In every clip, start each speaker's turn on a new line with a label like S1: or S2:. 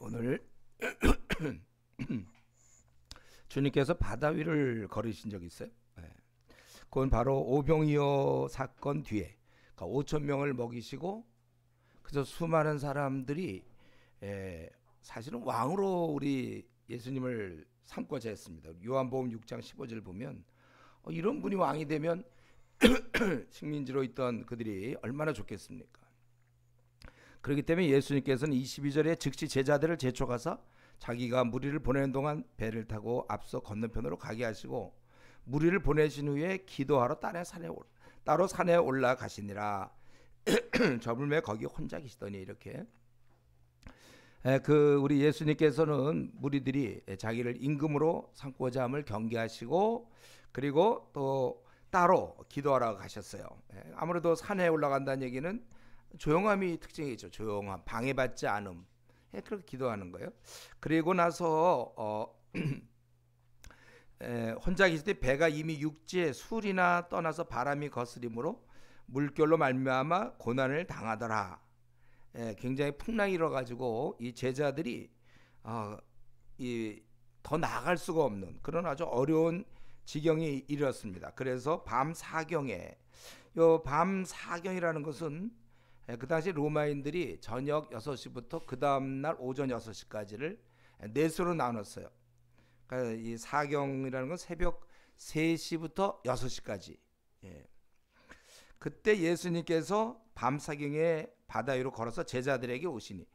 S1: 오늘 주님께서 바다 위를 걸으신 적 있어요? 네. 그건 바로 오병이어 사건 뒤에 5천 명을 먹이시고 그래서 수많은 사람들이 사실은 왕으로 우리 예수님을 삼고자 했습니다. 요한복음 6장 15절 보면 이런 분이 왕이 되면 식민지로 있던 그들이 얼마나 좋겠습니까? 그렇기 때문에 예수님께서는 22절에 즉시 제자들을 제쳐가서 자기가 무리를 보내는 동안 배를 타고 앞서 건너편으로 가게 하시고 무리를 보내신 후에 기도하러 따로 산에 올라가시니라. 저물매 거기 혼자 계시더니 이렇게 우리 예수님께서는 무리들이 자기를 임금으로 삼고자 함을 경계하시고 그리고 또 따로 기도하러 가셨어요. 아무래도 산에 올라간다는 얘기는 조용함이 특징이죠. 조용함, 방해받지 않음. 그렇게 기도하는 거예요. 그리고 나서 혼자 계실 때 배가 이미 육지에 술이나 떠나서 바람이 거스림으로 물결로 말미암아 고난을 당하더라. 굉장히 풍랑이 일어가지고 이 제자들이 더 나아갈 수가 없는 그런 아주 어려운 지경이 이르렀습니다. 그래서 밤 사경에 밤 사경이라는 것은 그 당시 로마인들이 저녁 6시부터 그 다음날 오전 6시까지를 넷으로 나눴어요. 그러니까 이 사경이라는 건 새벽 3시부터 6시까지. 그때 예수님께서 밤 사경에 바다 위로 걸어서 제자들에게 오시니,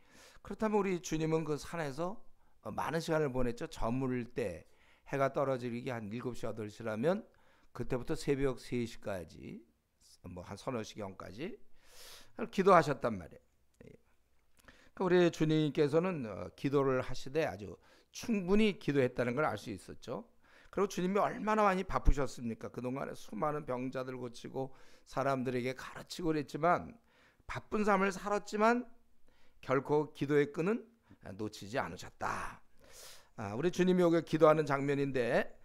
S1: 그렇다면 우리 주님은 그 산에서 많은 시간을 보냈죠. 저물 때 해가 떨어지기 한 7시 8시라면 그때부터 새벽 3시까지 뭐 한 서너 시경까지 기도하셨단 말이에요. 그러니까 우리 주님께서는 기도를 하시되 아주 충분히 기도했다는 걸 알 수 있었죠. 그리고 주님이 얼마나 많이 바쁘셨습니까? 그동안에 수많은 병자들 고치고 사람들에게 가르치고 그랬지만 바쁜 삶을 살았지만 결코 기도의 끈은 놓치지 않으셨다. 우리 주님이 여기 기도하는 장면인데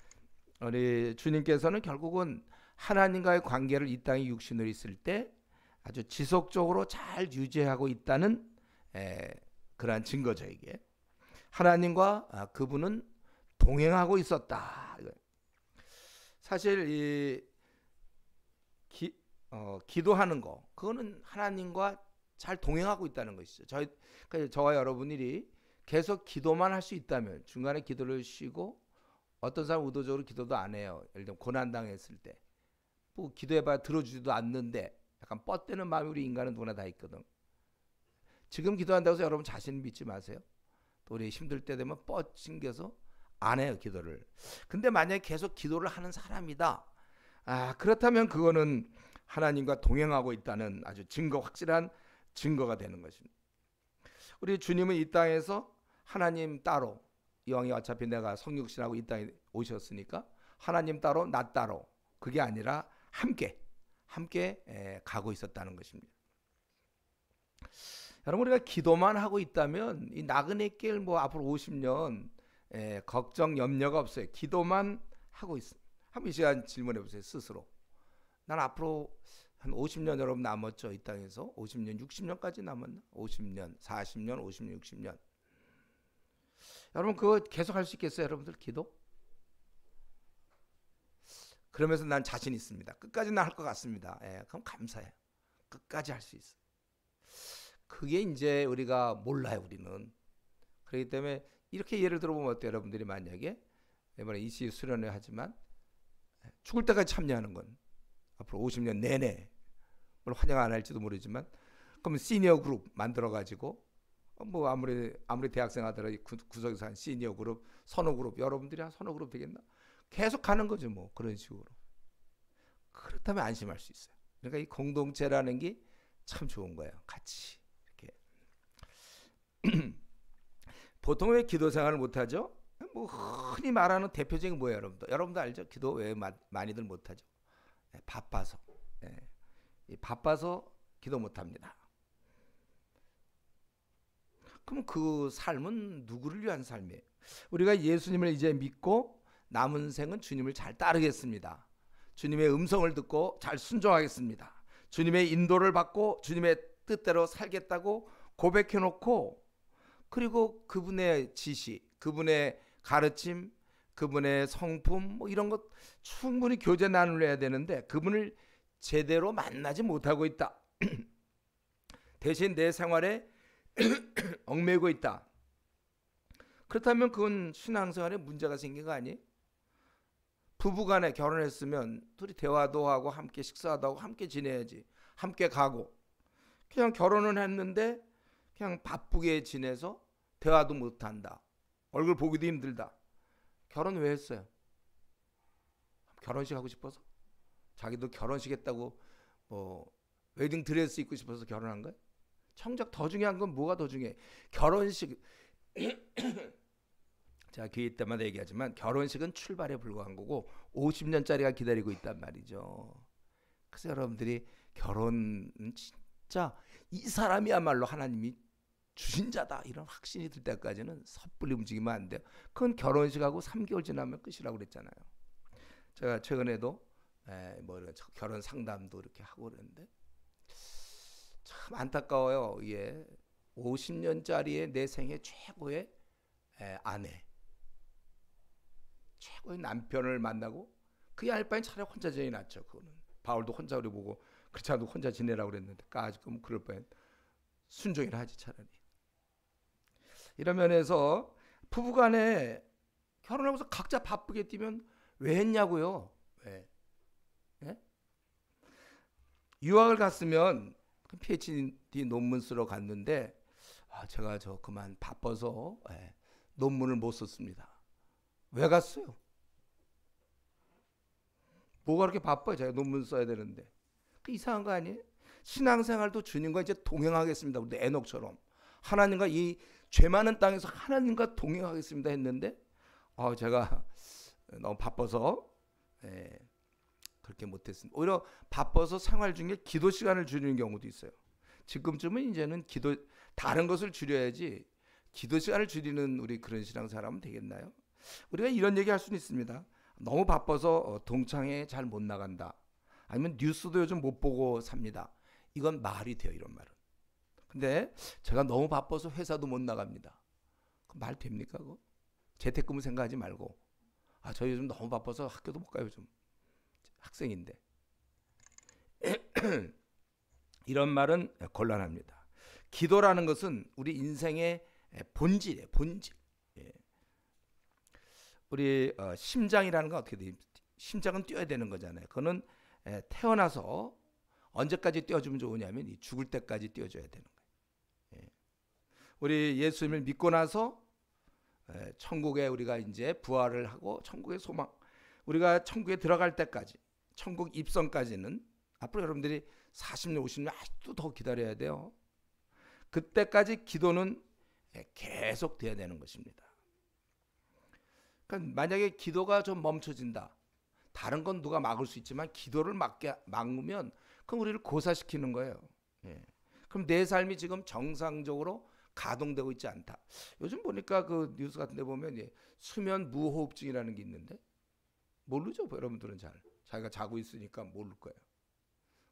S1: 우리 주님께서는 결국은 하나님과의 관계를 이 땅에 육신으로 있을 때 아주 지속적으로 잘 유지하고 있다는 그러한 증거죠. 이게 하나님과 그분은 동행하고 있었다. 사실 이 기도하는 거 그거는 하나님과 잘 동행하고 있다는 것이죠. 저와 여러분들이 계속 기도만 할 수 있다면 중간에 기도를 쉬고 어떤 사람 의도적으로 기도도 안 해요. 예를 들면 고난당했을 때 뭐 기도해봐야 들어주지도 않는데 약간 뻗대는 마음이 우리 인간은 누구나 다 있거든. 지금 기도한다고 해서 여러분 자신 믿지 마세요. 또 우리 힘들 때 되면 뻗칭겨서 안 해요 기도를. 근데 만약에 계속 기도를 하는 사람이다. 그렇다면 그거는 하나님과 동행하고 있다는 아주 확실한 증거가 되는 것입니다. 우리 주님은 이 땅에서 하나님 따로 이왕이 어차피 내가 성육신하고 이 땅에 오셨으니까 하나님 따로 나 따로 그게 아니라 함께 가고 있었다는 것입니다. 여러분 우리가 기도만 하고 있다면 이 나그네 길 뭐 앞으로 50년 걱정 염려가 없어요. 기도만 하고 있습니다. 한번 이 시간 질문해 보세요. 스스로. 난 앞으로 한 50년 여러분 남았죠. 이 땅에서 50년 60년까지 남았나? 50년 40년 50년 60년. 여러분 그거 계속 할 수 있겠어요? 여러분들 기도? 그러면서 난 자신 있습니다. 끝까지 난 할 것 같습니다. 그럼 감사해요. 끝까지 할 수 있어. 그게 이제 우리가 몰라요. 우리는. 그렇기 때문에 이렇게 예를 들어보면 어때요? 여러분들이 만약에 이번에 EC 수련회 하지만 죽을 때까지 참여하는 건 앞으로 50년 내내 물론 환영 안 할지도 모르지만 그러면 시니어 그룹 만들어 가지고 뭐 아무리 대학생 하더라도 구석에서 한 시니어 그룹, 선호 그룹 여러분들이 한 선호 그룹 되겠나? 계속 가는 거죠. 뭐 그런 식으로. 그렇다면 안심할 수 있어요. 그러니까 이 공동체라는 게 참 좋은 거예요. 같이 이렇게. 보통 왜 기도 생활을 못하죠? 뭐 흔히 말하는 대표적인 뭐예요, 여러분도 알죠? 기도 왜 많이들 못하죠? 바빠서. 바빠서 기도 못합니다. 그럼 그 삶은 누구를 위한 삶이에요? 우리가 예수님을 이제 믿고 남은 생은 주님을 잘 따르겠습니다. 주님의 음성을 듣고 잘 순종하겠습니다. 주님의 인도를 받고 주님의 뜻대로 살겠다고 고백해놓고 그리고 그분의 지시, 그분의 가르침, 그분의 성품 뭐 이런 것 충분히 교제 나눌래야 되는데 그분을 제대로 만나지 못하고 있다. 대신 내 생활에 얽매이고 있다. 그렇다면 그건 신앙생활에 문제가 생긴 거 아니에요? 부부간에 결혼했으면 둘이 대화도 하고 함께 식사도 하고 함께 지내야지. 함께 가고. 그냥 결혼은 했는데 그냥 바쁘게 지내서 대화도 못한다. 얼굴 보기도 힘들다. 결혼 왜 했어요? 결혼식 하고 싶어서? 자기도 결혼식 했다고 뭐 웨딩 드레스 입고 싶어서 결혼한 거예요? 정작 더 중요한 건 뭐가 더 중요해? 결혼식 제가 기회 때마다 얘기하지만 결혼식은 출발에 불과한 거고 50년짜리가 기다리고 있단 말이죠. 그래서 여러분들이 결혼은 진짜 이 사람이야말로 하나님이 주신 자다 이런 확신이 들 때까지는 섣불리 움직이면 안 돼요. 그건 결혼식하고 3개월 지나면 끝이라고 그랬잖아요. 제가 최근에도 뭐 결혼 상담도 이렇게 하고 그랬는데 참 안타까워요. 이게 50년짜리의 내 생애 최고의 아내, 최고의 남편을 만나고 그게 알 바엔 차라리 혼자 지내기 낫죠. 그거는 바울도 혼자 우리 보고 그렇지 않아도 혼자 지내라고 그랬는데 까짓거 그럴 바엔 순종이라 하지 차라리. 이런 면에서 부부간에 결혼하고서 각자 바쁘게 뛰면 왜 했냐고요? 왜? 예? 유학을 갔으면 PhD 논문 쓰러 갔는데 제가 그만 바빠서 논문을 못 썼습니다. 왜 갔어요? 뭐가 그렇게 바빠요? 제가 논문 써야 되는데. 그 이상한 거 아니에요? 신앙생활도 주님과 이제 동행하겠습니다. 우리 에녹처럼 하나님과 이 죄 많은 땅에서 하나님과 동행하겠습니다 했는데 제가 너무 바빠서 그렇게 못했습니다. 오히려 바빠서 생활 중에 기도 시간을 줄이는 경우도 있어요. 지금쯤은 이제는 다른 것을 줄여야지 기도 시간을 줄이는 우리 그런 신앙생활하면 되겠나요? 우리가 이런 얘기할 수는 있습니다. 너무 바빠서 동창회 잘 못 나간다. 아니면 뉴스도 요즘 못 보고 삽니다. 이건 말이 돼요, 이런 말은. 근데 제가 너무 바빠서 회사도 못 나갑니다. 그 말 됩니까? 그거? 재택근무 생각하지 말고 저 요즘 너무 바빠서 학교도 못 가요. 요즘 학생인데 이런 말은 곤란합니다. 기도라는 것은 우리 인생의 본질이에요. 본질. 우리 심장이라는 건 어떻게 돼요? 심장은 뛰어야 되는 거잖아요. 그거는 태어나서 언제까지 뛰어주면 좋으냐면 죽을 때까지 뛰어줘야 되는 거예요. 우리 예수님을 믿고 나서 천국에 우리가 이제 부활을 하고 천국의 소망, 우리가 천국에 들어갈 때까지, 천국 입성까지는 앞으로 여러분들이 40년, 50년 아직도 더 기다려야 돼요. 그때까지 기도는 계속 돼야 되는 것입니다. 그러니까 만약에 기도가 좀 멈춰진다. 다른 건 누가 막을 수 있지만 기도를 막으면 그럼 우리를 고사시키는 거예요. 그럼 내 삶이 지금 정상적으로 가동되고 있지 않다. 요즘 보니까 그 뉴스 같은 데 보면 수면 무호흡증이라는 게 있는데 모르죠. 여러분들은 자기가 자고 있으니까 모를 거예요.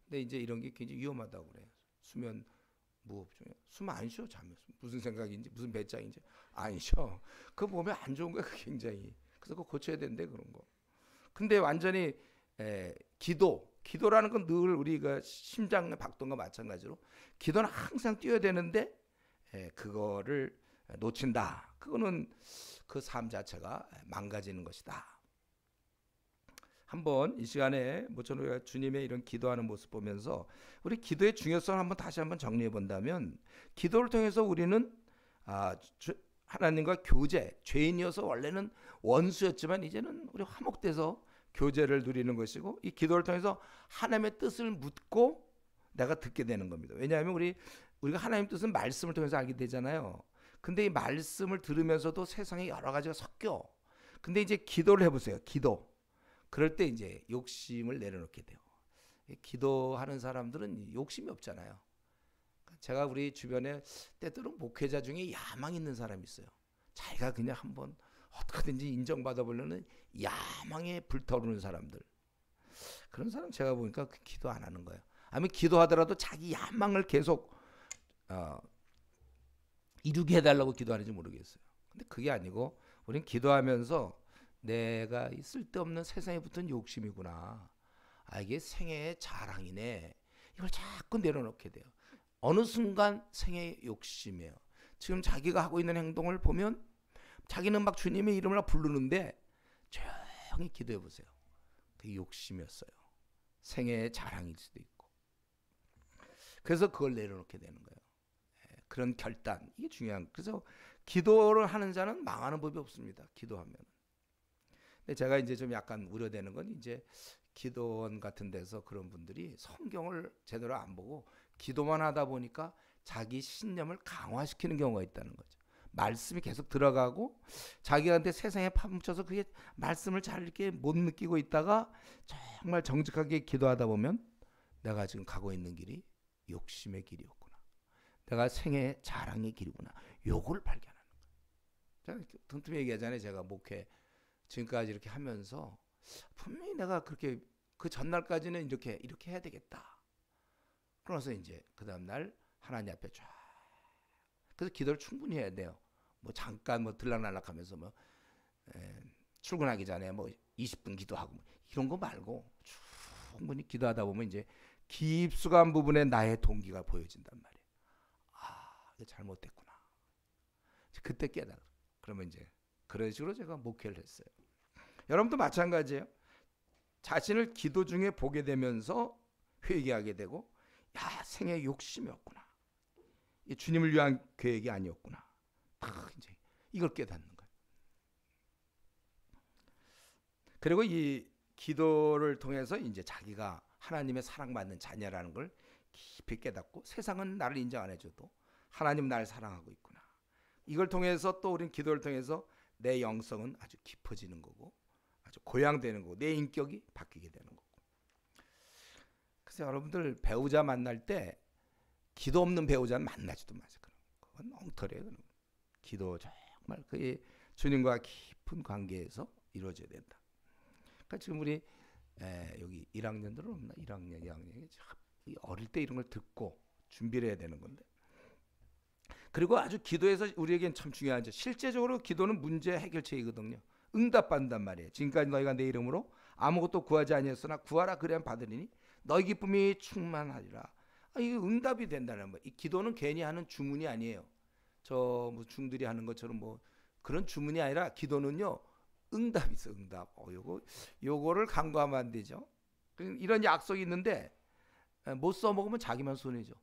S1: 근데 이제 이런 게 굉장히 위험하다고 그래요. 수면 무호흡증. 숨 안 쉬어 자면 무슨 생각인지 무슨 배짱인지 안 쉬어. 그거 보면 안 좋은 거야. 굉장히. 그래서 그거 고쳐야 된대 그런 거. 근데 완전히 기도라는 건 늘 우리가 심장의 박동과 마찬가지로 기도는 항상 뛰어야 되는데 그거를 놓친다. 그거는 그 삶 자체가 망가지는 것이다. 한번 이 시간에 모처럼 우리가 주님의 이런 기도하는 모습 보면서 우리 기도의 중요성을 한번 다시 한번 정리해 본다면 기도를 통해서 우리는 하나님과 교제, 죄인이어서 원래는 원수였지만 이제는 우리 화목돼서 교제를 누리는 것이고 이 기도를 통해서 하나님의 뜻을 묻고 내가 듣게 되는 겁니다. 왜냐하면 우리가 하나님 뜻은 말씀을 통해서 알게 되잖아요. 근데 이 말씀을 들으면서도 세상에 여러 가지가 섞여. 근데 이제 기도를 해보세요. 기도. 그럴 때 이제 욕심을 내려놓게 돼요. 기도하는 사람들은 욕심이 없잖아요. 제가 우리 주변에 때때로 목회자 중에 야망 있는 사람이 있어요. 자기가 그냥 한번 어떻게든지 인정받아 보려는 야망에 불타오르는 사람들. 그런 사람 제가 보니까 기도 안 하는 거예요. 아니면 기도하더라도 자기 야망을 계속 이루게 해달라고 기도하는지 모르겠어요. 근데 그게 아니고 우리는 기도하면서 내가 이 쓸데없는 세상에 붙은 욕심이구나. 아, 이게 생애의 자랑이네. 이걸 자꾸 내려놓게 돼요. 어느 순간 생애의 욕심이에요. 지금 자기가 하고 있는 행동을 보면 자기는 막 주님의 이름을 부르는데 조용히 기도해 보세요. 그게 욕심이었어요. 생애의 자랑일 수도 있고. 그래서 그걸 내려놓게 되는 거예요. 그런 결단, 이게 중요한. 그래서 기도를 하는 자는 망하는 법이 없습니다. 기도하면. 근데 제가 이제 좀 약간 우려되는 건 이제 기도원 같은 데서 그런 분들이 성경을 제대로 안 보고 기도만 하다 보니까 자기 신념을 강화시키는 경우가 있다는 거죠. 말씀이 계속 들어가고 자기한테 세상에 파묻혀서 그게 말씀을 잘 이렇게 못 느끼고 있다가 정말 정직하게 기도하다 보면 내가 지금 가고 있는 길이 욕심의 길이었구나. 내가 생애의 자랑의 길이구나. 요걸 발견하는 거예요. 제가 틈틈이 얘기하잖아요. 제가 목회 지금까지 이렇게 하면서 분명히 내가 그렇게 그 전날까지는 이렇게 해야 되겠다. 그러면서 이제 그 다음 날 하나님 앞에 쫙. 그래서 기도를 충분히 해야 돼요. 뭐 잠깐 뭐 들락날락하면서 뭐 출근하기 전에 뭐 20분 기도하고 뭐 이런 거 말고 충분히 기도하다 보면 이제 깊숙한 부분에 나의 동기가 보여진단 말이에요. 아, 이게 잘못됐구나. 그때 깨달아. 그러면 이제 그런 식으로 제가 목회를 했어요. 여러분도 마찬가지예요. 자신을 기도 중에 보게 되면서 회개하게 되고, 야, 생애 욕심이었구나. 이 주님을 위한 계획이 아니었구나. 딱 이제 이걸 깨닫는 거예요. 그리고 이 기도를 통해서 이제 자기가 하나님의 사랑받는 자녀라는 걸 깊이 깨닫고, 세상은 나를 인정 안 해줘도 하나님 나를 사랑하고 있구나. 이걸 통해서 또 우리는 기도를 통해서 내 영성은 아주 깊어지는 거고, 아주 고양되는 거고, 내 인격이 바뀌게 되는 거고. 그래서 여러분들 배우자 만날 때 기도 없는 배우자는 만나지도 마세요. 그건 엉터리예요. 기도 정말 그게 주님과 깊은 관계에서 이루어져야 된다. 그러니까 지금 우리 여기 1학년들은 없나? 1학년, 2학년이 어릴 때 이런 걸 듣고 준비를 해야 되는 건데. 그리고 아주 기도에서 우리에겐 참 중요한 점, 실제적으로 기도는 문제 해결책이거든요. 응답받는단 말이에요. 지금까지 너희가 내 이름으로 아무것도 구하지 아니했으나 구하라 그래야 받으리니 너희 기쁨이 충만하리라. 이게 응답이 된다는 거예요. 이 기도는 괜히 하는 주문이 아니에요. 저 뭐 중들이 하는 것처럼 뭐 그런 주문이 아니라 기도는요, 응답이 있어. 응답. 요거를 간과하면 안 되죠. 이런 약속이 있는데 못 써먹으면 자기만 손해죠.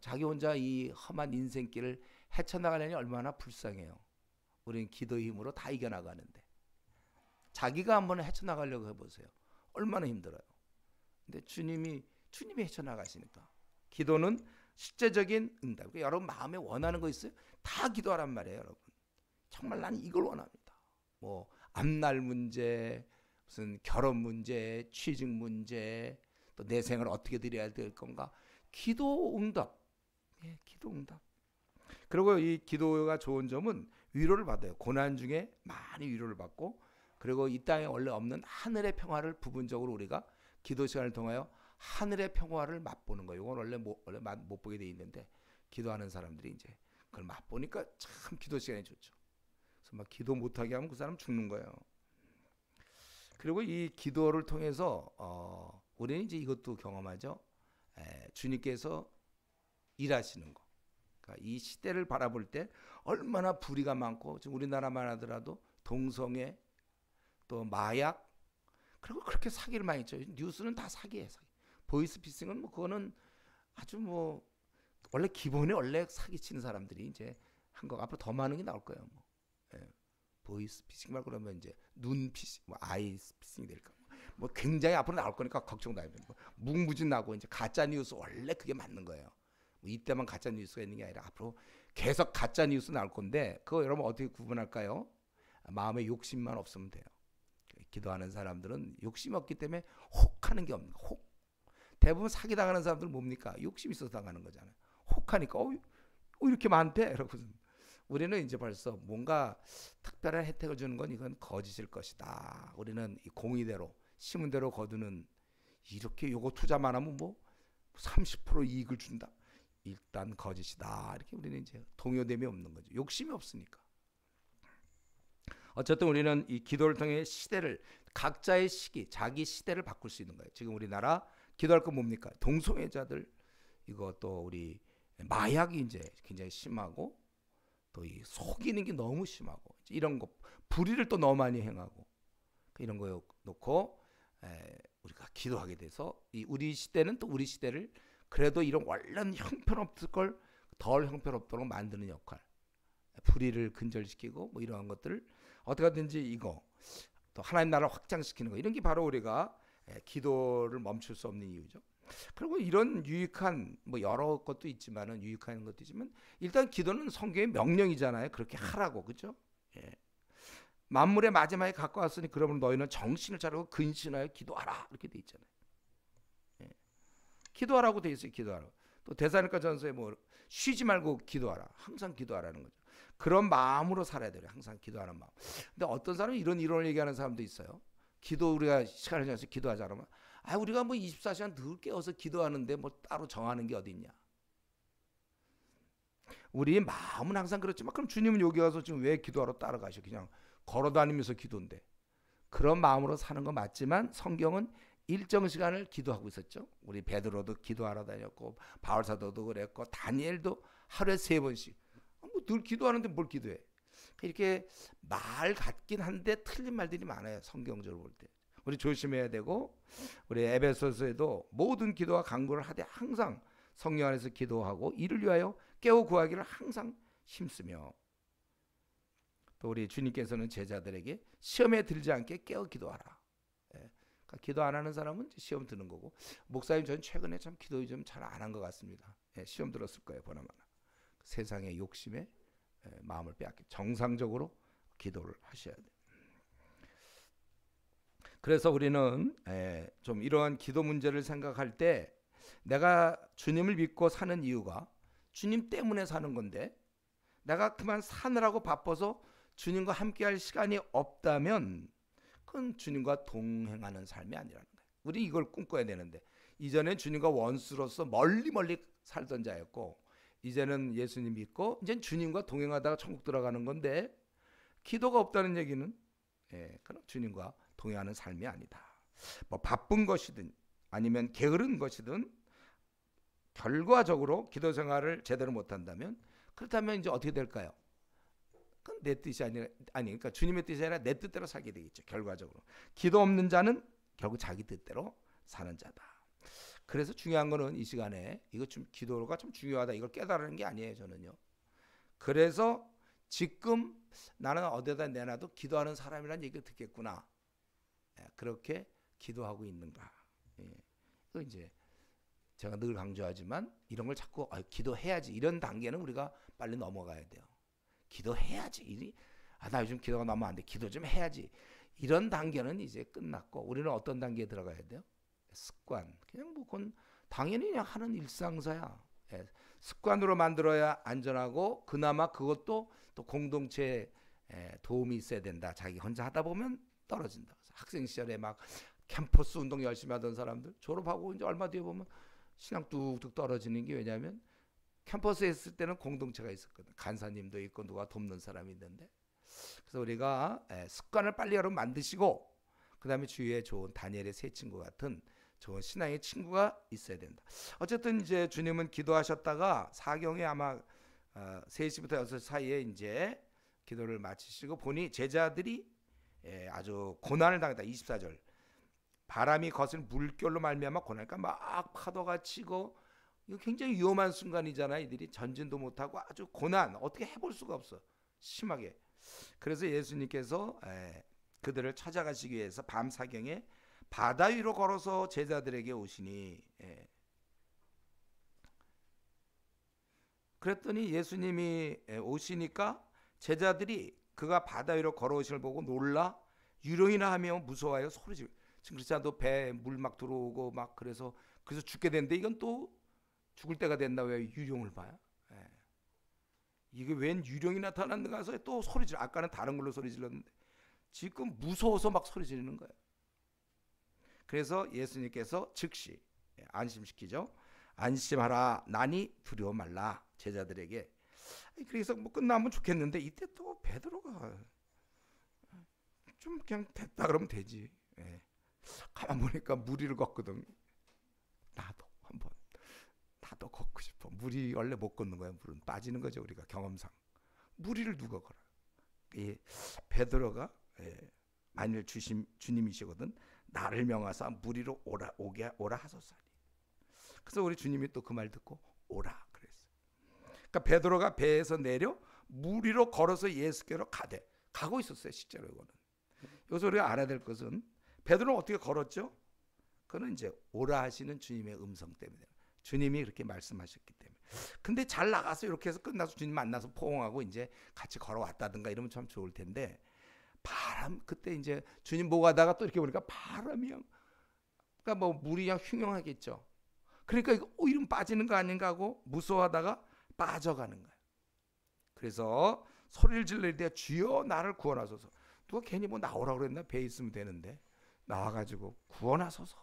S1: 자기 혼자 이 험한 인생길을 헤쳐나가려니 얼마나 불쌍해요. 우리는 기도의 힘으로 다 이겨나가는데 자기가 한번 헤쳐나가려고 해보세요. 얼마나 힘들어요. 근데 주님이 헤쳐나가시니까. 기도는 실제적인 응답. 그러니까 여러분 마음에 원하는 거 있어요? 다 기도하란 말이에요. 여러분 정말 나는 이걸 원합니다. 뭐 앞날 문제, 무슨 결혼 문제, 취직 문제, 또 내 생을 어떻게 드려야 될 건가. 기도 응답. 기도 응답. 그리고 이 기도가 좋은 점은 위로를 받아요. 고난 중에 많이 위로를 받고, 그리고 이 땅에 원래 없는 하늘의 평화를 부분적으로 우리가 기도 시간을 통하여 하늘의 평화를 맛보는 거예요. 이건 원래 못 보게 돼 있는데 기도하는 사람들이 이제 그걸 맛보니까 참 기도 시간이 좋죠. 그래서 막 기도 못하게 하면 그 사람 죽는 거예요. 그리고 이 기도를 통해서 우리는 이제 이것도 경험하죠. 주님께서 일하시는 거. 그러니까 이 시대를 바라볼 때 얼마나 불의가 많고, 지금 우리나라만 하더라도 동성애, 또 마약, 그리고 그렇게 사기를 많이 쳐. 뉴스는 다 사기예요. 사기. 보이스피싱은 뭐 그거는 아주 뭐 원래 기본이 원래 사기치는 사람들이 이제 한 거 앞으로 더 많은 게 나올 거예요. 뭐. 보이스피싱 말고 그러면 이제 눈피싱, 뭐 아이스피싱이 될까. 뭐 굉장히 앞으로 나올 거니까 걱정도 안 해요. 묵무진 나고 이제 가짜 뉴스 원래 그게 맞는 거예요. 뭐 이때만 가짜 뉴스가 있는 게 아니라 앞으로 계속 가짜 뉴스 나올 건데 그거 여러분 어떻게 구분할까요? 마음에 욕심만 없으면 돼요. 기도하는 사람들은 욕심이 없기 때문에 혹하는 게 없는 거예요. 혹. 대부분 사기당하는 사람들은 뭡니까? 욕심이 있어서 당하는 거잖아요. 혹하니까 이렇게 많대. 여러분 우리는 이제 벌써 뭔가 특별한 혜택을 주는 건 이건 거짓일 것이다. 우리는 이 공의대로 심은 대로 거두는, 이렇게 요거 투자만 하면 뭐 30% 이익을 준다. 일단 거짓이다. 이렇게 우리는 이제 동요됨이 없는 거죠. 욕심이 없으니까. 어쨌든 우리는 이 기도를 통해 시대를, 각자의 시기, 자기 시대를 바꿀 수 있는 거예요. 지금 우리나라 기도할 거 뭡니까? 동성애자들, 이거 또 우리 마약이 이제 굉장히 심하고, 또 이 속이는 게 너무 심하고, 이런 거 불의를 또 너무 많이 행하고, 이런 거 놓고 우리가 기도하게 돼서 이 우리 시대는 또 우리 시대를 그래도 이런 원래는 형편없을 걸 덜 형편없도록 만드는 역할, 불의를 근절시키고 뭐 이러한 것들을 어떻게 하든지 이거 또 하나님 나라를 확장시키는 거, 이런 게 바로 우리가 기도를 멈출 수 없는 이유죠. 그리고 이런 유익한 뭐 여러 것도 있지만은, 유익한 것도 있지만, 일단 기도는 성경의 명령이잖아요. 그렇게 하라고, 그죠? 예. 만물의 마지막에 가까웠으니 그러면 너희는 정신을 차리고 근신하여 기도하라, 이렇게 돼 있잖아요. 예. 기도하라고 돼 있어요. 기도하라고. 또 데살로니가 전서에 뭐 쉬지 말고 기도하라, 항상 기도하라는 거죠. 그런 마음으로 살아야 돼요. 항상 기도하는 마음. 근데 어떤 사람은 이런 이론을 얘기하는 사람도 있어요. 기도, 우리가 시간을 정해서 기도하자 그러면, 우리가 뭐 24시간 늘 깨어서 기도하는데 뭐 따로 정하는 게 어디 있냐. 우리 마음은 항상 그렇지만, 그럼 주님은 여기 와서 지금 왜 기도하러 따라가셔? 그냥 걸어다니면서 기도인데. 그런 마음으로 사는 거 맞지만 성경은 일정 시간을 기도하고 있었죠. 우리 베드로도 기도하러 다녔고, 바울사도도 그랬고, 다니엘도 하루에 3번씩. 뭐 늘 기도하는데 뭘 기도해? 이렇게 말 같긴 한데 틀린 말들이 많아요. 성경적으로 볼 때. 우리 조심해야 되고, 우리 에베소서에도 모든 기도와 간구를 하되 항상 성령 안에서 기도하고 이를 위하여 깨어 구하기를 항상 힘쓰며, 또 우리 주님께서는 제자들에게 시험에 들지 않게 깨어 기도하라. 그러니까 기도 안 하는 사람은 시험 드는 거고, 목사님 전 최근에 참 기도 좀 잘 안 한 것 같습니다. 시험 들었을 거예요. 보나마나 세상의 욕심에 마음을 빼앗기, 정상적으로 기도를 하셔야 돼요. 그래서 우리는 좀 이러한 기도 문제를 생각할 때, 내가 주님을 믿고 사는 이유가 주님 때문에 사는 건데, 내가 그만 사느라고 바빠서 주님과 함께할 시간이 없다면 그건 주님과 동행하는 삶이 아니라는 거예요. 우리 이걸 꿈꿔야 되는데, 이전에 주님과 원수로서 멀리 살던 자였고, 이제는 예수님 믿고 이제 주님과 동행하다가 천국 들어가는 건데, 기도가 없다는 얘기는 그럼 주님과 동행하는 삶이 아니다. 뭐 바쁜 것이든 아니면 게으른 것이든 결과적으로 기도 생활을 제대로 못한다면, 그렇다면 이제 어떻게 될까요? 그건 내 뜻이 아니 그러니까 주님의 뜻이 아니라 내 뜻대로 살게 되겠죠. 결과적으로 기도 없는 자는 결국 자기 뜻대로 사는 자다. 그래서 중요한 거는 이 시간에 이거 좀 기도가 좀 중요하다, 이걸 깨달는 게 아니에요. 저는요. 그래서 지금 나는 어디다 내놔도 기도하는 사람이라는 얘기를 듣겠구나. 그렇게 기도하고 있는가. 이거 이제 제가 늘 강조하지만, 이런 걸 자꾸 기도해야지, 이런 단계는 우리가 빨리 넘어가야 돼요. 기도해야지. 나 요즘 기도가 너무 안 돼. 기도 좀 해야지. 이런 단계는 이제 끝났고, 우리는 어떤 단계에 들어가야 돼요? 습관. 그냥 뭐 그건 당연히 그냥 하는 일상사야. 습관으로 만들어야 안전하고, 그나마 그것도 또 공동체에 도움이 있어야 된다. 자기 혼자 하다 보면 떨어진다. 학생 시절에 막 캠퍼스 운동 열심히 하던 사람들 졸업하고 이제 얼마 뒤에 보면 신앙 뚝뚝 떨어지는 게, 왜냐하면 캠퍼스에 있을 때는 공동체가 있었거든. 간사님도 있고 누가 돕는 사람이 있는데. 그래서 우리가 습관을 빨리 여러분 만드시고, 그 다음에 주위에 좋은 다니엘의 세 친구 같은 좋은 신앙의 친구가 있어야 된다. 어쨌든 이제 주님은 기도하셨다가 사경에 아마 3시부터 6시 사이에 이제 기도를 마치시고 보니 제자들이 아주 고난을 당했다. 24절. 바람이 거센 물결로 말미암아 고난이니까 막 파도가 치고, 이거 굉장히 위험한 순간이잖아요. 이들이 전진도 못하고 아주 고난, 어떻게 해볼 수가 없어, 심하게. 그래서 예수님께서 그들을 찾아가시기 위해서 밤 사경에 바다 위로 걸어서 제자들에게 오시니, 그랬더니 예수님이 오시니까 제자들이 그가 바다 위로 걸어오시는 걸 보고 놀라 유령이나 하며 무서워하여 소리지르고, 지금 그렇지 않아도 배에 물 막 들어오고 막 그래서 죽게 됐는데, 이건 또 죽을 때가 됐나 왜 유령을 봐요? 이게 웬 유령이 나타났는가 해서 또 소리 질러. 아까는 다른 걸로 소리 질렀는데 지금 무서워서 막 소리 지르는 거예요. 그래서 예수님께서 즉시 안심시키죠. 안심하라 나니 두려워 말라 제자들에게. 그래서 뭐 끝나면 좋겠는데 이때 또 베드로가 좀 그냥 됐다 그러면 되지. 예. 가만 보니까 무리를 걷거든. 나도 한번 나도 걷고 싶어. 무리 원래 못 걷는 거야. 물은 빠지는 거죠. 우리가 경험상. 무리를 누가 걸어? 이 베드로가 만일 주님이시거든 나를 명하사 무리로 오라 하소서. 그래서 우리 주님이 또 그 말 듣고 오라 그랬어요. 그러니까 베드로가 배에서 내려 무리로 걸어서 예수께로 가고 있었어요. 실제로 이거는. 여기서 우리가 알아야 될 것은 베드로는 어떻게 걸었죠? 그는 이제 오라 하시는 주님의 음성 때문에, 주님이 그렇게 말씀하셨기 때문에. 근데 잘 나가서 이렇게 해서 끝나서 주님 만나서 포옹하고 이제 같이 걸어왔다든가 이러면 참 좋을 텐데, 바람 그때 이제 주님 보고 가다가 또 이렇게 보니까 바람이 그러니까 뭐 물이 그냥 흉흉하겠죠. 그러니까 이거 이름 빠지는 거 아닌가 하고 무서워하다가 빠져가는 거예요. 그래서 소리를 질러야 돼. 주여 나를 구원하소서. 누가 괜히 뭐 나오라고 그랬나? 배에 있으면 되는데 나와가지고 구원하소서.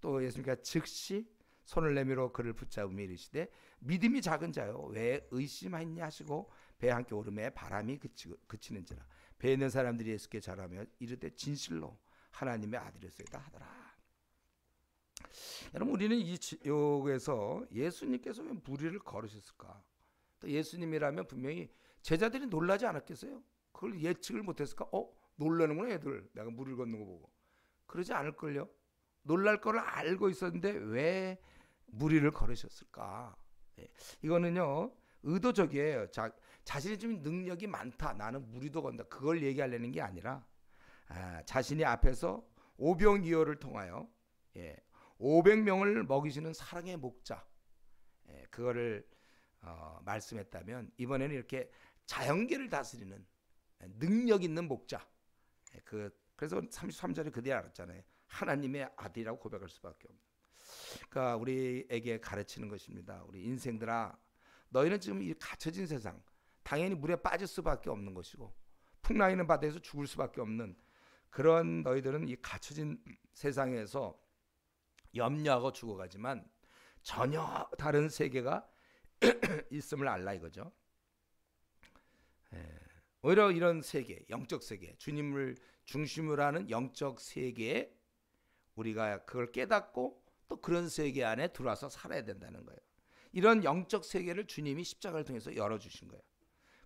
S1: 또 예수님께서 즉시 손을 내밀어 그를 붙잡으며 이르시되 믿음이 작은 자요 왜 의심하였냐 하시고 배에 함께 오르매 바람이 그치는지라. 배에 있는 사람들이 예수께 절하며 이르되 진실로 하나님의 아들이었소이다 하더라. 여러분 우리는 이 지역에서 예수님께서 왜 무리를 걸으셨을까? 또 예수님이라면 분명히 제자들이 놀라지 않았겠어요? 그걸 예측을 못했을까? 놀라는구나 애들. 내가 무리를 걷는 거 보고. 그러지 않을걸요? 놀랄 거를 알고 있었는데 왜 무리를 걸으셨을까? 이거는요 의도적이에요. 자신이 좀 능력이 많다, 나는 무리도 건다, 그걸 얘기하려는 게 아니라 자신이 앞에서 오병이어를 통하여 500명을 먹이시는 사랑의 목자, 그거를 말씀했다면 이번에는 이렇게 자연계를 다스리는 능력 있는 목자, 그래서 33절에 그대로 알았잖아요. 하나님의 아들이라고 고백할 수밖에 없는. 그러니까 우리에게 가르치는 것입니다. 우리 인생들아, 너희는 지금 이 갇혀진 세상, 당연히 물에 빠질 수밖에 없는 것이고 풍랑이는 바다에서 죽을 수밖에 없는 그런 너희들은 이 갇혀진 세상에서 염려하고 죽어가지만 전혀 다른 세계가 있음을 알라 이거죠. 오히려 이런 세계, 영적 세계, 주님을 중심으로 하는 영적 세계에 우리가 그걸 깨닫고 또 그런 세계 안에 들어와서 살아야 된다는 거예요. 이런 영적 세계를 주님이 십자가를 통해서 열어주신 거예요.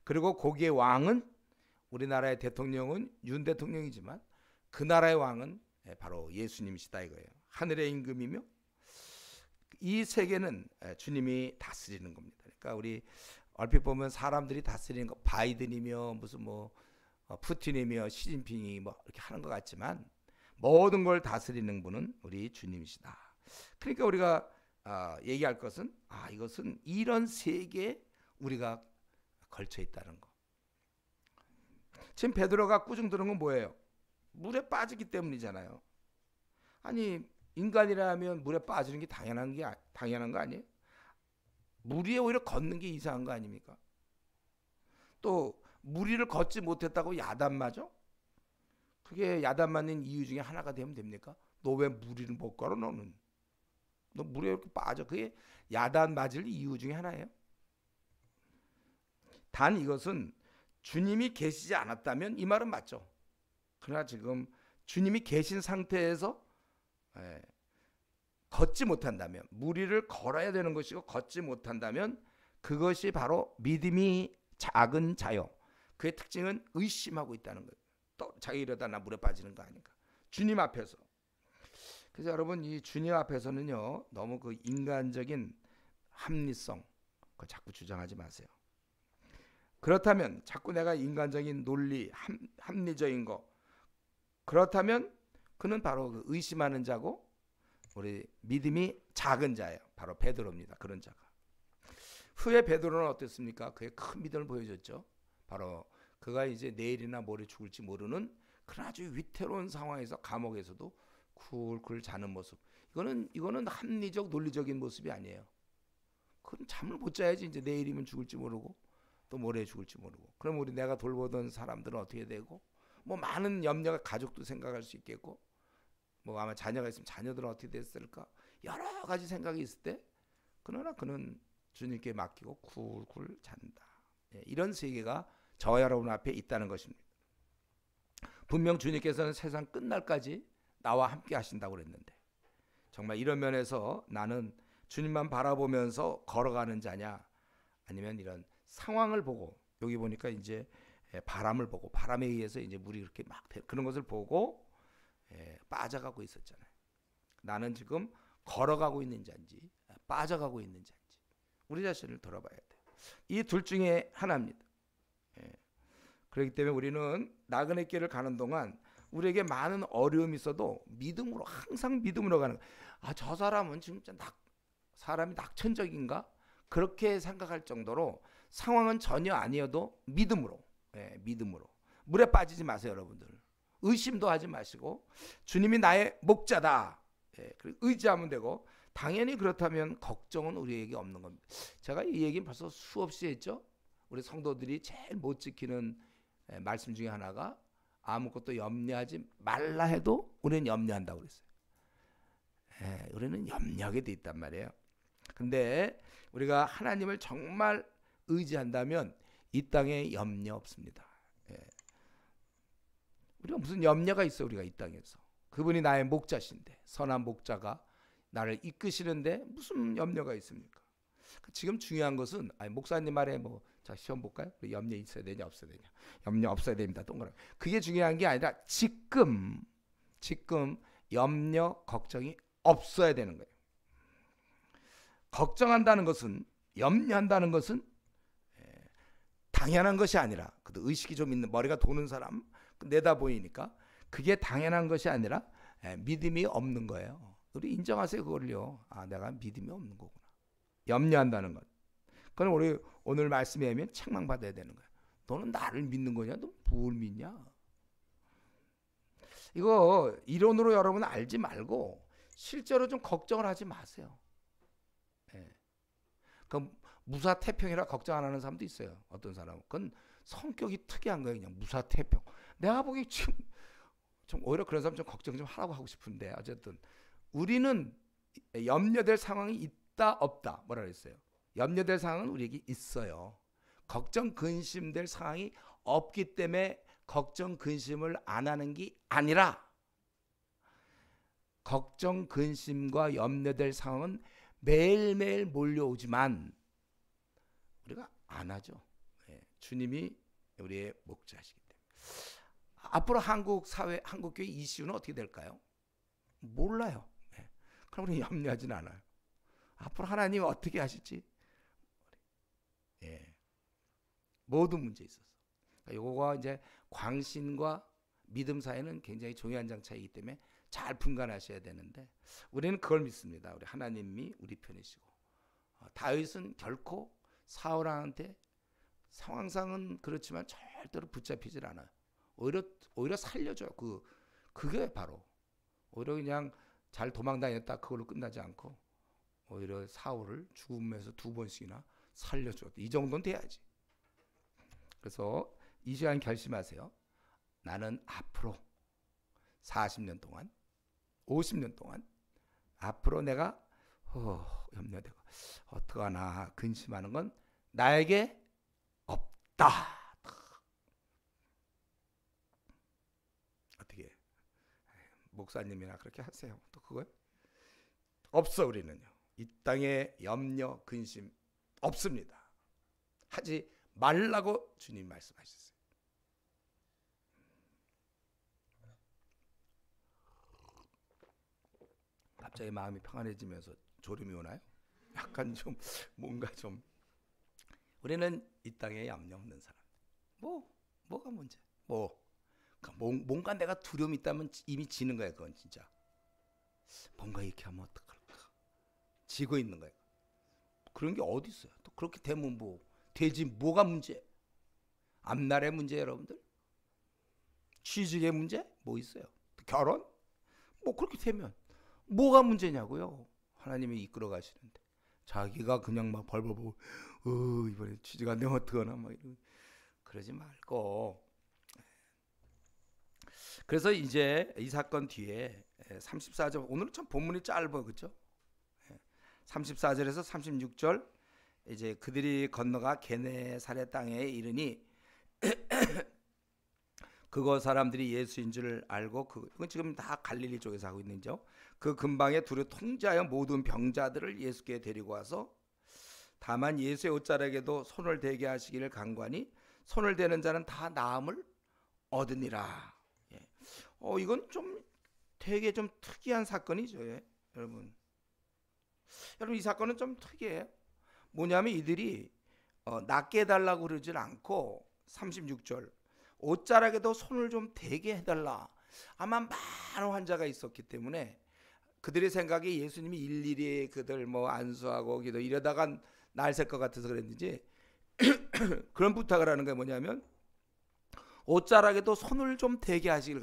S1: 그리고 거기의 왕은, 우리나라의 대통령은 윤 대통령이지만 그 나라의 왕은 바로 예수님이시다 이거예요. 하늘의 임금이며 이 세계는 주님이 다스리는 겁니다. 그러니까 우리 얼핏 보면 사람들이 다스리는 거 바이든이며 무슨 뭐 푸틴이며 시진핑이 뭐 이렇게 하는 것 같지만 모든 걸 다스리는 분은 우리 주님이시다. 그러니까 우리가 얘기할 것은 이것은 이런 세계에 우리가 걸쳐 있다는 거. 지금 베드로가 꾸중 들은 건 뭐예요? 물에 빠지기 때문이잖아요. 아니 인간이라면 물에 빠지는 게 당연한 거 아니에요? 물 위에 오히려 걷는 게 이상한 거 아닙니까? 또 무리를 걷지 못했다고 야단맞아? 그게 야단맞는 이유 중에 하나가 되면 됩니까? 너 왜 무리를 못 걸어 너는? 너 물에 이렇게 빠져. 그게 야단맞을 이유 중에 하나예요. 단 이것은 주님이 계시지 않았다면 이 말은 맞죠. 그러나 지금 주님이 계신 상태에서 걷지 못한다면, 무리를 걸어야 되는 것이고 걷지 못한다면 그것이 바로 믿음이 작은 자요. 그의 특징은 의심하고 있다는 거예요. 또 자기 이러다 나 물에 빠지는 거 아닌가. 주님 앞에서. 그래서 여러분 이 주님 앞에서는요 너무 그 인간적인 합리성 그거 자꾸 주장하지 마세요. 그렇다면 자꾸 내가 인간적인 논리, 합리적인 거, 그렇다면 그는 바로 그 의심하는 자고 우리 믿음이 작은 자예요. 바로 베드로입니다. 그런 자가. 후에 베드로는 어땠습니까? 그의 큰 믿음을 보여줬죠. 바로 그가 이제 내일이나 모레 죽을지 모르는 그런 아주 위태로운 상황에서 감옥에서도 쿨쿨 자는 모습. 이거는 합리적 논리적인 모습이 아니에요. 그건 잠을 못 자야지. 이제 내일이면 죽을지 모르고 또 모레 죽을지 모르고. 그럼 내가 돌보던 사람들은 어떻게 되고, 뭐 많은 염려가, 가족도 생각할 수 있겠고, 뭐 아마 자녀가 있으면 자녀들은 어떻게 됐을까, 여러 가지 생각이 있을 때 그러나 그는 주님께 맡기고 굴굴 잔다. 예, 이런 세계가 저와 여러분 앞에 있다는 것입니다. 분명 주님께서는 세상 끝날까지 나와 함께 하신다고 그랬는데 정말 이런 면에서 나는 주님만 바라보면서 걸어가는 자냐, 아니면 이런 상황을 보고, 여기 보니까 이제 바람을 보고, 바람에 의해서 이제 물이 그렇게 막 그런 것을 보고 빠져가고 있었잖아요. 나는 지금 걸어가고 있는 자인지 빠져가고 있는 자인지 우리 자신을 돌아봐야 돼요. 이 둘 중에 하나입니다. 그렇기 때문에 우리는 나그네 길을 가는 동안 우리에게 많은 어려움이 있어도 믿음으로, 항상 믿음으로 가는 거예요. 아, 저 사람은 진짜 사람이 낙천적인가? 그렇게 생각할 정도로 상황은 전혀 아니어도 믿음으로, 믿음으로. 물에 빠지지 마세요, 여러분들. 의심도 하지 마시고 주님이 나의 목자다. 의지하면 되고, 당연히 그렇다면 걱정은 우리에게 없는 겁니다. 제가 이 얘기는 벌써 수없이 했죠. 우리 성도들이 제일 못 지키는 말씀 중에 하나가 아무것도 염려하지 말라 해도 우리는 염려한다고 그랬어요. 우리는 염려하게 돼 있단 말이에요. 근데 우리가 하나님을 정말 의지한다면 이 땅에 염려 없습니다. 우리가 무슨 염려가 있어? 우리가 이 땅에서 그분이 나의 목자신데, 선한 목자가 나를 이끄시는데 무슨 염려가 있습니까? 지금 중요한 것은, 목사님 말에 자, 시험 볼까요? 염려 있어야 되냐 없어야 되냐? 염려 없어야 됩니다. 동그라미. 그게 중요한 게 아니라 지금 염려 걱정이 없어야 되는 거예요. 걱정한다는 것은, 염려한다는 것은 당연한 것이 아니라, 그래도 의식이 좀 있는, 머리가 도는 사람 내다 보이니까 그게 당연한 것이 아니라 믿음이 없는 거예요. 우리 인정하세요, 그걸요. 아, 내가 믿음이 없는 거구나. 염려한다는 것. 그럼 우리 오늘 말씀에 하면 책망받아야 되는 거야. 너는 나를 믿는 거냐? 너 뭘 믿냐? 이거 이론으로 여러분 알지 말고 실제로 좀 걱정을 하지 마세요. 그 무사태평이라 걱정 안 하는 사람도 있어요. 어떤 사람은. 그건 성격이 특이한 거예요. 그냥 무사태평. 내가 보기 지금 좀 오히려 그런 사람 좀 걱정 좀 하라고 하고 싶은데, 어쨌든 우리는 염려될 상황이 있다 없다, 뭐라 그랬어요? 염려될 상황은 우리에게 있어요. 걱정 근심될 상황이 없기 때문에 걱정 근심을 안 하는 게 아니라, 걱정 근심과 염려될 상황은 매일매일 몰려오지만 우리가 안 하죠. 주님이 우리의 목자시기 때문에. 앞으로 한국 사회, 한국 교회 이슈는 어떻게 될까요? 몰라요. 그럼 우리 염려하진 않아요. 앞으로 하나님이 어떻게 하실지, 모든 문제에 있어서. 요거가 이제 광신과 믿음 사이는 굉장히 중요한 장차이기 때문에 잘 분간하셔야 되는데, 우리는 그걸 믿습니다. 우리 하나님이 우리 편이시고, 다윗은 결코 사울한테, 상황상은 그렇지만 절대로 붙잡히질 않아요. 오히려 살려줘요. 그게 바로, 오히려 그냥 잘 도망다녔다 그걸로 끝나지 않고 오히려 사울을 죽음에서 2번씩이나 살려줘. 이 정도는 돼야지. 그래서 이 시간 결심하세요. 나는 앞으로 40년 동안, 50년 동안 앞으로 내가 염려되고 어떡하나 근심하는 건 나에게 없다. 어떻게 목사님이나 그렇게 하세요. 또 그거요? 없어. 우리는요. 이 땅에 염려 근심 없습니다. 하지 말라고 주님 말씀하셨어요. 갑자기 마음이 평안해지면서 졸음이 오나요? 약간 좀 뭔가 좀, 우리는 이 땅에 염려 없는 사람. 뭐가 문제? 뭔가 내가 두려움이 있다면 이미 지는 거야. 그건 진짜 뭔가 이렇게 하면 어떡할까 지고 있는 거야. 그런 게 어디 있어요? 또 그렇게 되면 되지. 뭐가 문제? 앞날의 문제, 여러분들. 취직의 문제? 뭐 있어요? 결혼? 그렇게 되면 뭐가 문제냐고요. 하나님이 이끌어 가시는데 자기가 그냥 막 벌벌 이번에 취직 안 되면 어떡하나 막 이러고 그러지 말고. 그래서 이제 이 사건 뒤에 34절, 오늘은 참 본문이 짧아, 그렇죠? 34절에서 36절 이제 그들이 건너가 게네사렛 땅에 이르니 그곳 사람들이 예수인 줄 알고 그건 지금 다 갈릴리 쪽에서 하고 있는죠. 그 근방에 두루 통제하여 모든 병자들을 예수께 데리고 와서 다만 예수의 옷자락에도 손을 대게 하시기를 간구하니 손을 대는 자는 다 나음을 얻으니라. 예. 이건 좀 되게 좀 특이한 사건이죠. 예. 여러분 이 사건은 좀 특이해요. 뭐냐면 이들이 낫게 해달라고 그러질 않고 36절 옷자락에도 손을 좀 대게 해달라. 아마 많은 환자가 있었기 때문에 그들의 생각에 예수님이 일일이 그들 뭐 안수하고 기도 이러다가 날샐 것 같아서 그랬는지 그런 부탁을 하는 게 뭐냐면 옷자락에도 손을 좀 대게 하시길.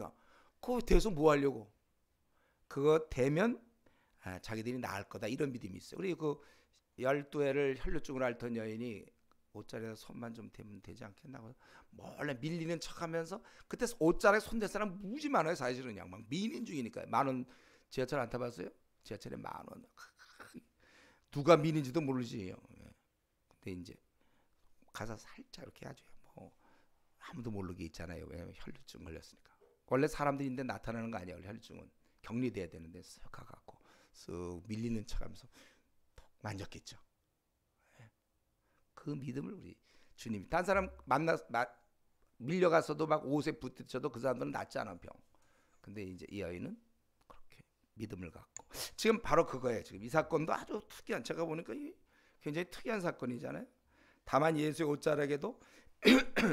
S1: 그거 대서 뭐 하려고? 그거 대면 자기들이 나을 거다 이런 믿음이 있어요. 그리고 그 12회를 혈루증을 앓던 여인이 옷자락에 손만 좀 대면 되지 않겠나. 몰래 밀리는 척하면서 그때 옷자락에 손 댈 사람 무지 많아요. 사실은 그냥 막 미는 중이니까. 만원 지하철 안 타봤어요? 지하철에 10,000원. 누가 미는지도 모르지. 근데 이제 가서 살짝 이렇게 하죠. 뭐 아무도 모르게 있잖아요. 왜냐면 혈루증 걸렸으니까. 원래 사람들인데 나타나는 거 아니에요. 혈루증은 격리돼야 되는데 쓱 가갖고 쓱 밀리는 척하면서 만졌겠죠. 그 믿음을 우리 주님이 단 사람 밀려갔어도 막 옷에 붙여도 그 사람들은 낫지 않은 병. 근데 이제 이 여인은 그렇게 믿음을 갖고 지금 바로 그거예요. 지금 이 사건도 아주 특이한 제가 보니까 굉장히 특이한 사건이잖아요. 다만 예수의 옷자락에도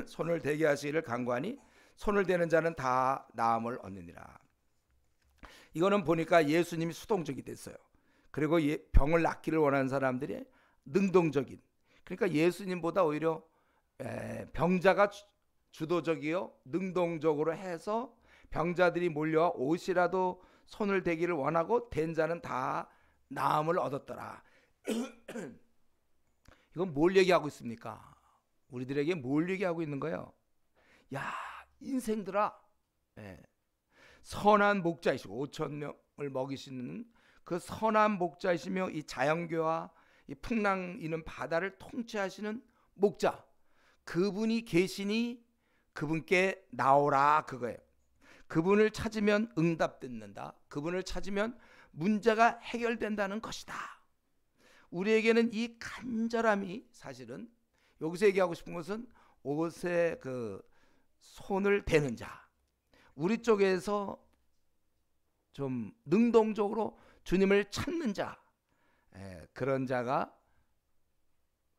S1: 손을 대게 하시기를 간구하니 손을 대는 자는 다 나음을 얻느니라. 이거는 보니까 예수님이 수동적이 됐어요. 그리고 병을 낫기를 원하는 사람들이 능동적인. 그러니까 예수님보다 오히려 병자가 주도적이요 능동적으로 해서 병자들이 몰려와 옷이라도 손을 대기를 원하고 댄 자는 다 나음을 얻었더라. 이건 뭘 얘기하고 있습니까? 우리들에게 뭘 얘기하고 있는 거예요? 야 인생들아, 선한 목자이시고 5,000명을 먹이시는 그 선한 목자이시며 이 자연교와 이 풍랑이는 바다를 통치하시는 목자, 그분이 계시니 그분께 나오라 그거예요. 그분을 찾으면 응답 듣는다. 그분을 찾으면 문제가 해결된다는 것이다. 우리에게는 이 간절함이 사실은 여기서 얘기하고 싶은 것은 옷에 그 손을 대는 자, 우리 쪽에서 좀 능동적으로 주님을 찾는 자, 그런 자가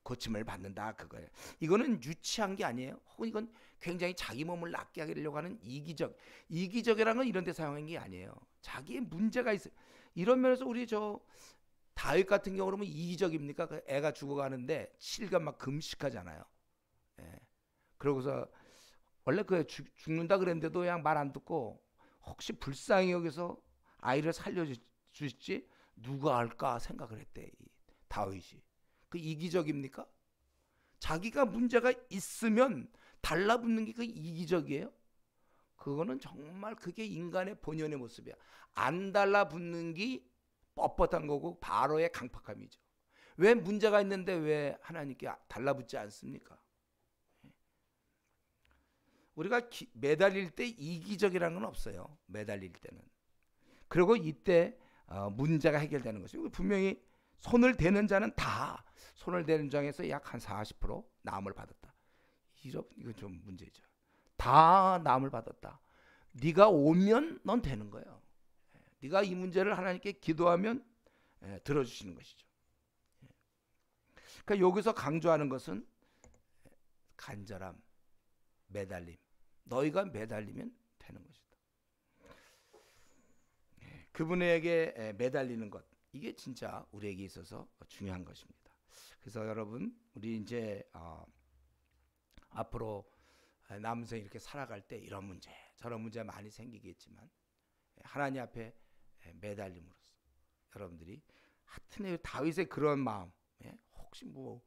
S1: 고침을 받는다 그거예요. 이거는 유치한 게 아니에요. 혹은 이건 굉장히 자기 몸을 낫게 하려고 하는 이기적이라는 건 이런 데 사용한 게 아니에요. 자기의 문제가 있어요. 이런 면에서 우리 다윗 같은 경우 그러면 이기적입니까? 그 애가 죽어가는데 7일 막 금식하잖아요. 그러고서 원래 그 죽는다 그랬는데도 그냥 말 안 듣고 혹시 불쌍히 여기서 아이를 살려주실지 누가 알까 생각을 했대. 다윗이. 그 이기적입니까? 자기가 문제가 있으면 달라붙는 게 그 이기적이에요? 그거는 정말 그게 인간의 본연의 모습이야. 안 달라붙는 게 뻣뻣한 거고 바로의 강팍함이죠. 왜 문제가 있는데 왜 하나님께 달라붙지 않습니까? 우리가 매달릴 때 이기적이라는 건 없어요. 매달릴 때는. 그리고 이때 문제가 해결되는 것이죠. 분명히 손을 대는 자는 다 손을 대는 장에서 약 한 40% 나음을 받았다. 이건 좀 문제죠. 다 나음을 받았다. 네가 오면 넌 되는 거예요. 네가 이 문제를 하나님께 기도하면 들어주시는 것이죠. 그러니까 여기서 강조하는 것은 간절함, 매달림. 너희가 매달리면 되는 것이다. 그분에게 매달리는 것, 이게 진짜 우리에게 있어서 중요한 것입니다. 그래서 여러분, 우리 이제 앞으로 남생 이렇게 살아갈 때 이런 문제, 저런 문제 많이 생기겠지만 하나님 앞에 매달림으로써 여러분들이 하여튼 다윗의 그런 마음, 혹시 뭐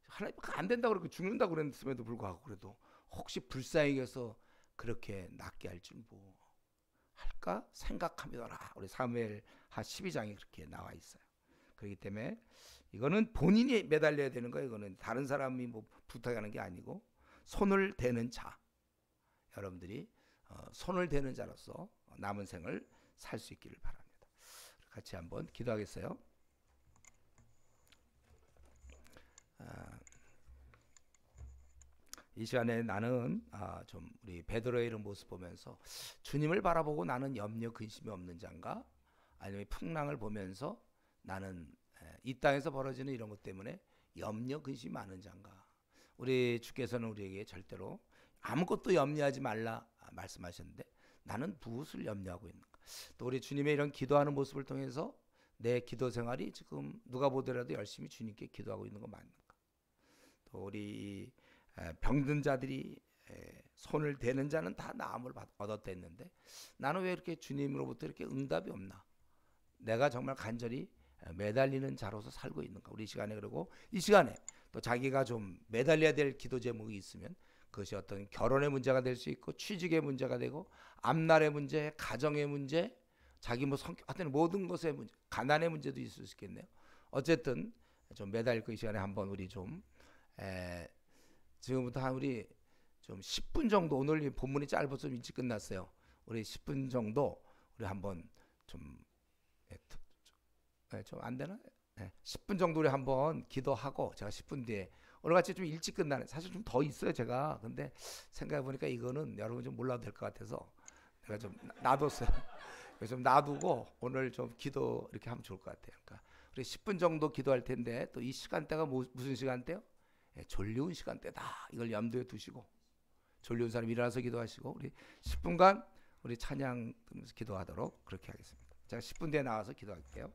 S1: 하나님 안 된다고 그렇게 죽는다고 그랬음에도 불구하고 그래도 혹시 불쌍히 여겨서 그렇게 낫게 할 줄 뭐 할까 생각하며라. 우리 사무엘하 12장에 그렇게 나와 있어요. 그렇기 때문에 이거는 본인이 매달려야 되는 거예요. 이거는 다른 사람이 뭐 부탁하는 게 아니고 손을 대는 자. 여러분들이 손을 대는 자로서 남은 생을 살 수 있기를 바랍니다. 같이 한번 기도하겠어요. 이 시간에 나는 좀 우리 베드로의 이런 모습 보면서 주님을 바라보고 나는 염려 근심이 없는 자인가? 아니면 풍랑을 보면서 나는 이 땅에서 벌어지는 이런 것 때문에 염려 근심이 많은 자인가? 우리 주께서는 우리에게 절대로 아무것도 염려하지 말라 말씀하셨는데 나는 무엇을 염려하고 있는가? 또 우리 주님의 이런 기도하는 모습을 통해서 내 기도 생활이 지금 누가 보더라도 열심히 주님께 기도하고 있는 거 맞는가? 또 우리 병든 자들이 손을 대는 자는 다 나음을 얻었다 했는데 나는 왜 이렇게 주님으로부터 이렇게 응답이 없나? 내가 정말 간절히 매달리는 자로서 살고 있는가? 우리 시간에 그리고 이 시간에 또 자기가 좀 매달려야 될 기도 제목이 있으면 그것이 어떤 결혼의 문제가 될 수 있고 취직의 문제가 되고 앞날의 문제, 가정의 문제, 자기 뭐 성격 하여튼 모든 것의 문제, 가난의 문제도 있을 수 있겠네요. 어쨌든 좀 매달릴 이 시간에 한번 우리 좀 지금부터 한 우리 좀 10분 정도 오늘 본문이 짧아서 좀 일찍 끝났어요. 우리 10분 정도 우리 한번 좀 안 되나? 10분 정도 우리 한번 기도하고 제가 10분 뒤에 오늘같이 좀 일찍 끝나는 사실 좀 더 있어요 제가. 근데 생각해 보니까 이거는 여러분 좀 몰라도 될 것 같아서 내가 좀 놔뒀어요. 좀 놔두고 오늘 좀 기도 이렇게 하면 좋을 것 같아요. 그러니까 우리 10분 정도 기도할 텐데 또 이 시간대가 무슨 시간대요? 졸려운 시간대다. 이걸 염두에 두시고 졸려운 사람 일어나서 기도하시고 우리 10분간 우리 찬양 들으면서 기도하도록 그렇게 하겠습니다. 제가 10분 뒤에 나와서 기도할게요.